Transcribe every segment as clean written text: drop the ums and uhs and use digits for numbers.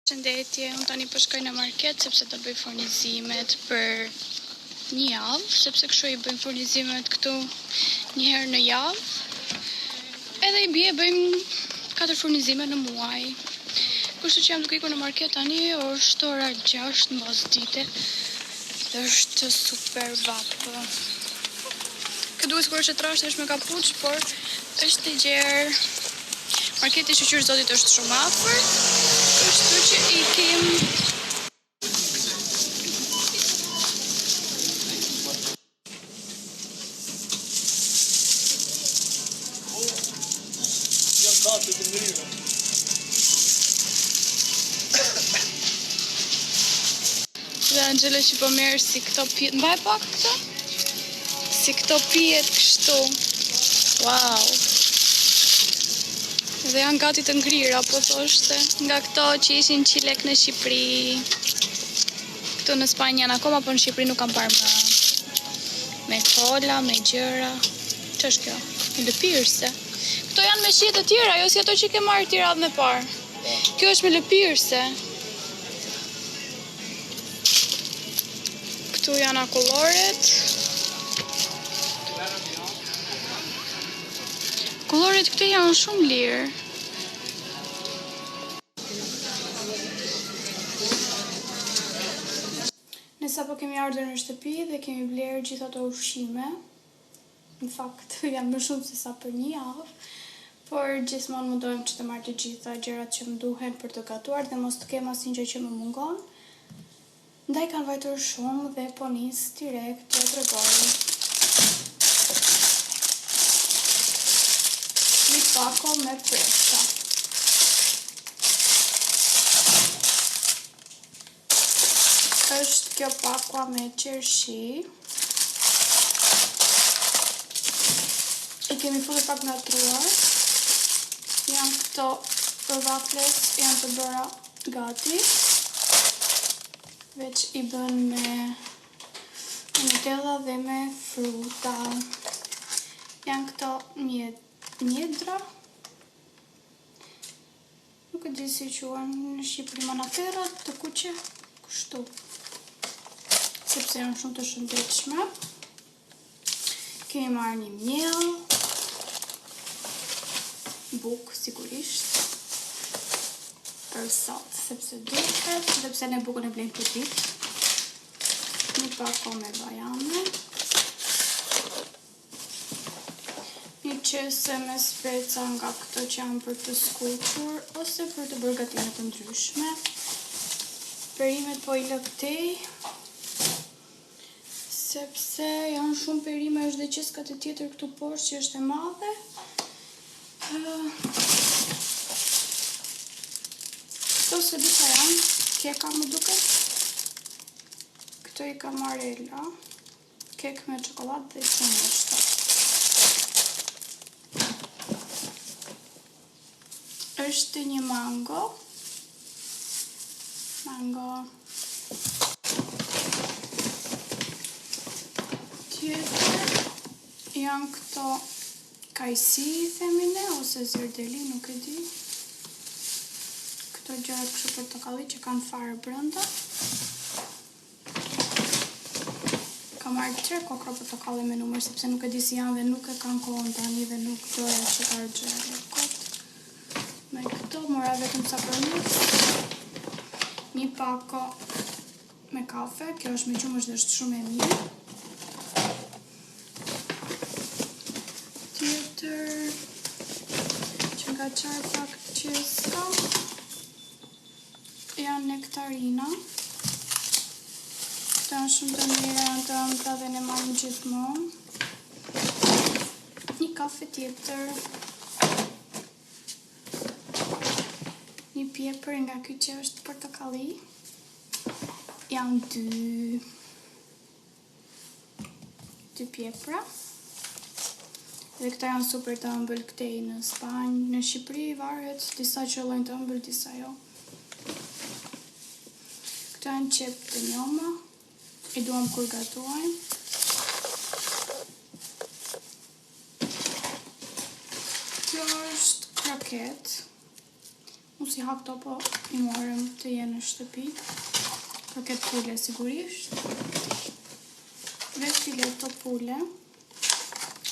Shëndetje, unë tani po shkoj në market sepse do bëj furnizimet për një javë, sepse kështu i bëjmë furnizimet këtu një herë në javë. Edhe i bie bëjmë 4 furnizime në muaj. Kështu që jam duke ikur në market tani, është ora 6 mbasdite. Dhe është super vapë. Këtë duhet sikur është e trashë, është me kapuç, por është i gjerë. Marketi i Shoqyrë Zotit është shumë afër, kështu që ikim. Dhe Angela që po merr si këto pijet, mbaj pak këto? Si këto pijet kështu. Wow. Dhe janë gati të ngrira, po thoshte, nga këto që ishin 100 lek në Shqipëri. Këtu në Spanjë janë akoma, po në Shqipëri nuk kam parë me kola, me gjëra. Që është kjo? Me lëpirse. Këto janë me shije të tjera, jo si ato që ke marrë ti radhën e parë. Kjo është me lëpirse. Këtu janë akulloret. Kulloret këtu janë shumë lirë. Ne sapo kemi ardhur në shtëpi dhe kemi blerë gjithë ato ushqime. Në fakt janë më shumë se sa për një javë, por gjithmonë mundohem që të marr të gjitha gjërat që më duhen për të gatuar dhe mos të kem asnjë gjë që më mungon. Ndaj kanë vajtur shumë dhe po nis direkt t'ja tregoj. Pako me presta. Është kjo pakua me qershi. I kemi futur pak natruar. Janë këto vaflet, janë të bëra gati. Veç i bën me Nutella dhe me fruta. Janë këto mjedra. Nuk e di si quhen në Shqipëri, manatera të kuqe, kështu. Sepse janë shumë të shëndetshme. Kemi marrë një miell, bukë sigurisht, për sot, sepse duhet, sepse ne bukën e blejmë për ditë. Një pako me bajame. Një qese me speca nga këto që janë për të skuqur ose për të bërë gatime të ndryshme. Perimet po i lë këtej, sepse janë shumë perime, është dhe qeska të tjetër këtu poshtë që është e madhe. Këto se di që janë, keka më duket. Këto i ka Marela, kek me çokoladë dhe qumështa. Është një mango. Tjetër janë këto kajsi, themine, ose zerdeli, nuk e di. Këto gjërat kështu portokalli që kanë fare brenda. Kam marrë 3 kokra portokalli me numër, sepse nuk e di si janë dhe nuk e kanë kohën tani dhe nuk doja që ta harxoja kot. Me këto mora vetëm sa për një pako me kafe, kjo është me qumësht dhe është shumë e mirë. Tjetër që nga qarë pak qeska janë nektarina. Këto janë shumë të mira, janë të ëmbla dhe ne marrim gjithmonë. Një kafe tjetër. Një pjepër nga ky që është portokalli. Janë dy pjepra. Dhe këta janë super të ëmbël këtej në Spanjë. Në Shqipëri varet, disa qëllojnë të ëmbël, disa jo. Këta janë qep të njoma. I duam kur gatuajmë. Kjo është kroket. si ha këto, po i morëm të jenë në shtëpi. Për këtë pule sigurisht. Veç file të pule.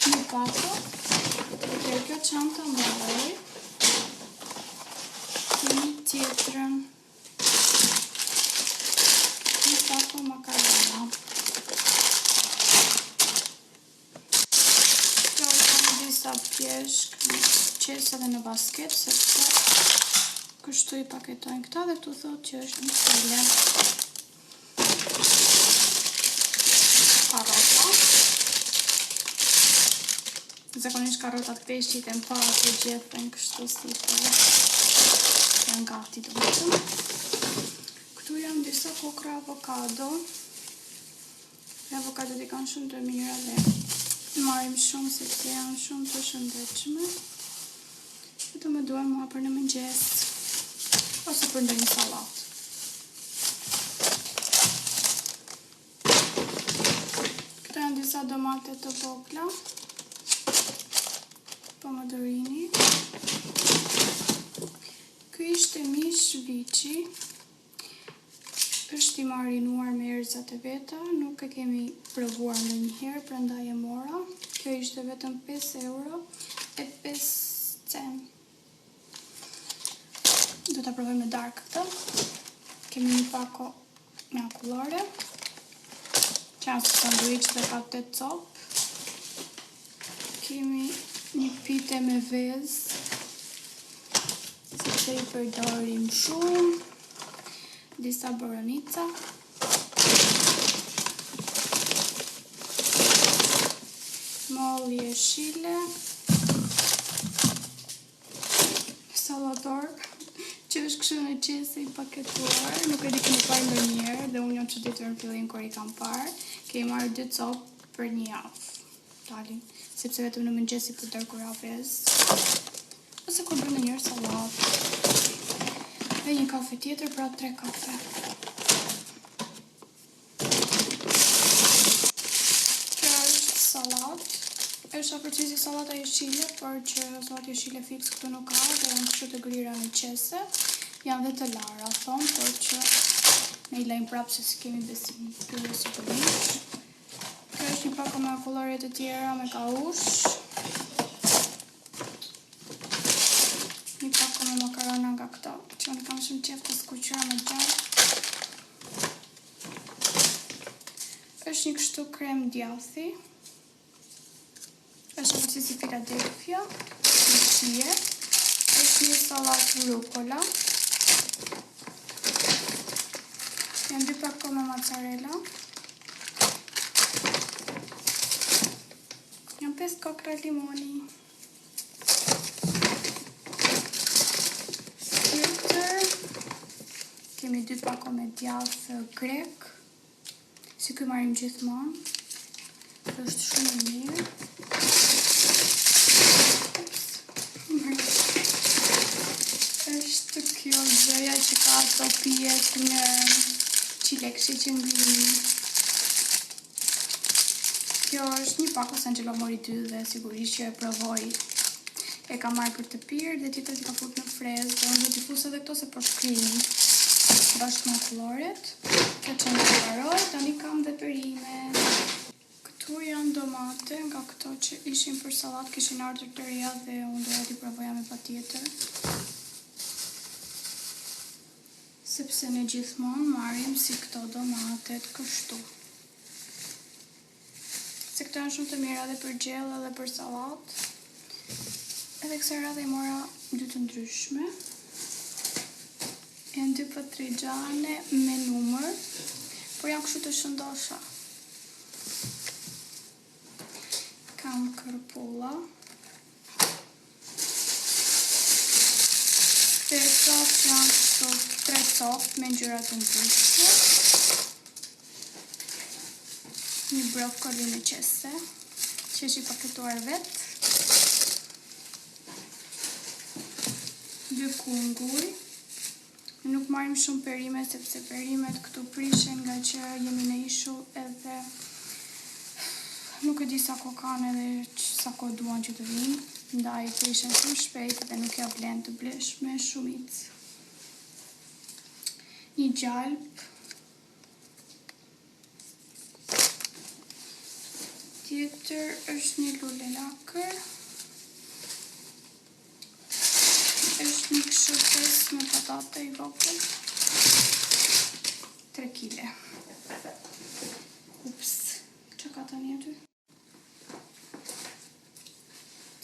Një pako. Kjo çanta mbaj. Një tjetrën. Një pako makarona. Kjo kam disa pjeshk në qesa dhe në basket, sepse kështu i paketojnë këta dhe këtu thot që është një pule. Karota. Zakonisht karotat këte i shqiten pa të gjethen kështu si të janë gati të vetëm. Këtu janë disa kokra avokado. Avokadot i kanë shumë të mira dhe marrim shumë sepse janë shumë të shëndetshme. Këtu më duhen mua për në mëngjes ose për ndonjë sallatë. Këto janë disa domate të vogla, pomodorini. Ky ishte mish viçi. Është i marinuar me erëzat e veta, nuk e kemi provuar ndonjëherë, prandaj e mora. Kjo ishte vetëm 5 euro e 5 cent. Do ta provojmë në darkë këtë. Kemi një pako me akullore. Që janë si sanduiç dhe ka 8 copë. Kemi një pite me vezë, sepse i përdorim shumë. Disa boronica. Moll jeshile. Sallator që është kështu në qese i paketuar, nuk e di kemi parë ndonjëherë dhe unë jam çuditur në fillim kur i kam parë. Kemi marrë 2 copë për një javë. Talin, sepse vetëm në mëngjes i përdor kur ha vezë. Ose kur bën ndonjëherë sallatë. Dhe një kafe tjetër, pra 3 kafe. Kjo është sallatë. Është afërcisi sallata jeshile, por që sallatë jeshile fix këtu nuk ka, dhe janë kështu të grira në qese. Janë dhe të lara, thonë, por që ne i lajmë prapë se si kemi besim këtu sigurisht. Kjo është një pako me akullore të tjera me kaush. Një pako me makarona nga këto, që unë kam shumë qef të skuqura me gjatë. Është një kështu krem djathi. Është afërcisi Philadelphia, në qije. Është një sallatë rucola. Janë 2 pako me mozzarella. Janë 5 kokra limoni. Kemi 2 pako me djath grek. Si ky marrim gjithmonë. Është shumë i mirë. Është kjo gjëja që ka ato pijet në çilekshi që nglini. Kjo është një pako se Angelo mori 2 dhe sigurisht që e provoj. E ka marrë për të pirë dhe tjetër t'i ka fut në frezë. Dhe unë do t'i fusë edhe këto se po shkrini. Bashkë me akulloret. Kjo që në paroj, tani kam dhe perimet. Këtu janë domate nga këto që ishin për sallatë, kishin ardhur të reja dhe unë doja t'i provoja me patjetër. Sepse ne gjithmonë marrim si këto domatet kështu. Se këto janë shumë të mira dhe për gjellë edhe për sallatë. Edhe kësaj radhe i mora 2 të ndryshme. Janë 2 patrigane me numër, por janë kështu të shëndosha. Kam kërpulla. Këto janë kështu 3 copë me ngjyra të ndryshme. Një brokoli në qese, që është i paketuar vetë. 2 kunguj. Nuk marrim shumë perime, sepse perimet këtu prishen nga që jemi në ishull edhe nuk e di sa ko kanë edhe sa ko duan që të vinë. Ndaj prishen shumë shpejt dhe nuk ja vlen të blesh me shumicë. një gjalp, tjetër është një lule lakër, është një këshotes me patate i vogël, 3 kile. Ups, që ka të një ty?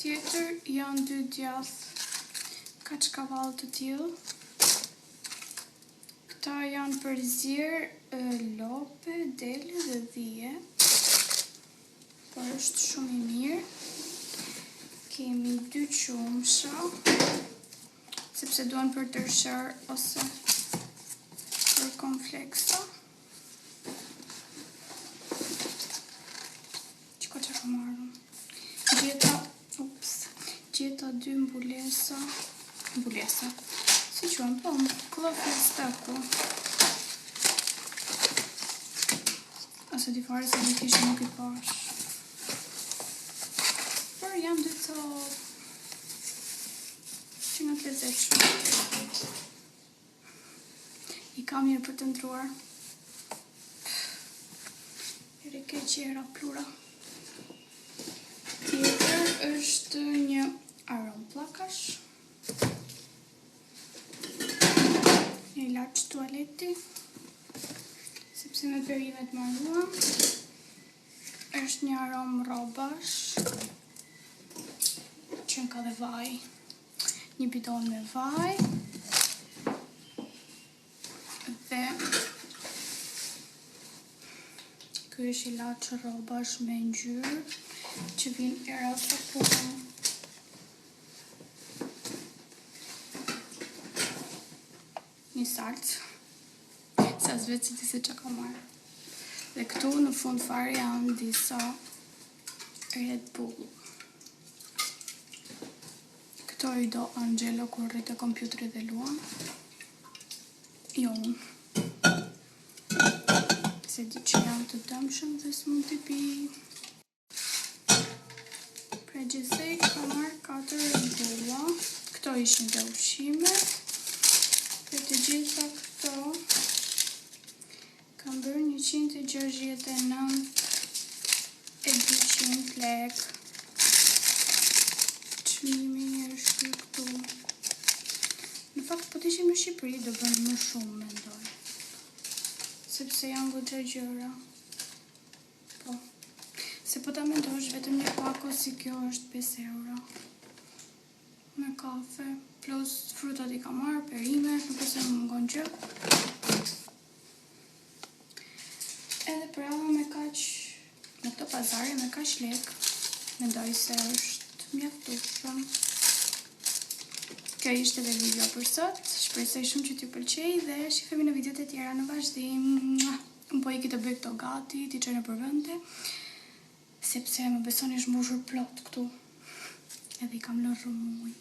Tjetër janë 2 djath kaçkavall të tillë. Këta janë përzierë lope, dele dhe dhije. Por është shumë i mirë. Kemi 2 qumsha, sepse duan për tërshër ose për konfleksa. Qiko që ka marrë? Gjeta 2 mbulesa, si qënë, po, klofë staku. Ose di fare se në kishë nuk i pash. Por janë 2 të që nga të lezetshme. I ka mirë për të ndruar. Rike qera plura. Tjetër është një arom plakash. Një ilaç tualeti, sepse me perimet marruam. Është një arom robash, që ka dhe vaj. Një bidon me vaj. Dhe ky është ilaç robash me ngjyrë, që vin era sapun. Një salcë, sa zvetë si ti se që ka marrë. Dhe këtu në fund fare janë disa Red Bull. Këto i do Angelo kur rritë kompjuterit dhe luan. Jo unë. Se di që janë të dëmshëm dhe s'mund t'i pi. Pra gjithsej ka marrë 4 Red Bulla. Këto ishin dhe ushqimet. Dhe të gjitha këto kam bërë 169,200 lek. Çmimi është këtu. Në fakt, po t'ishim në Shqipëri, do bënë më shumë, mendoj. Sepse janë goxha gjëra. Po. Se po ta mendosh, vetëm një pako si kjo është 5 euro. Me kafe, plus frutat i ka marrë, perimet, nuk ose më mungon gjë. Edhe prava me kaq, në këto pazare me kaq lek, mendoj se është mjaftueshëm. Kjo ishte dhe video për sot, shpresoj shumë që t'ju pëlqej dhe shihemi në videot e tjera në vazhdim. Po iki të bëj këto gati, t'i çoj nëpër vende, sepse më besoni është mbushur plot këtu. Edhe i kam lënë rrëmuj.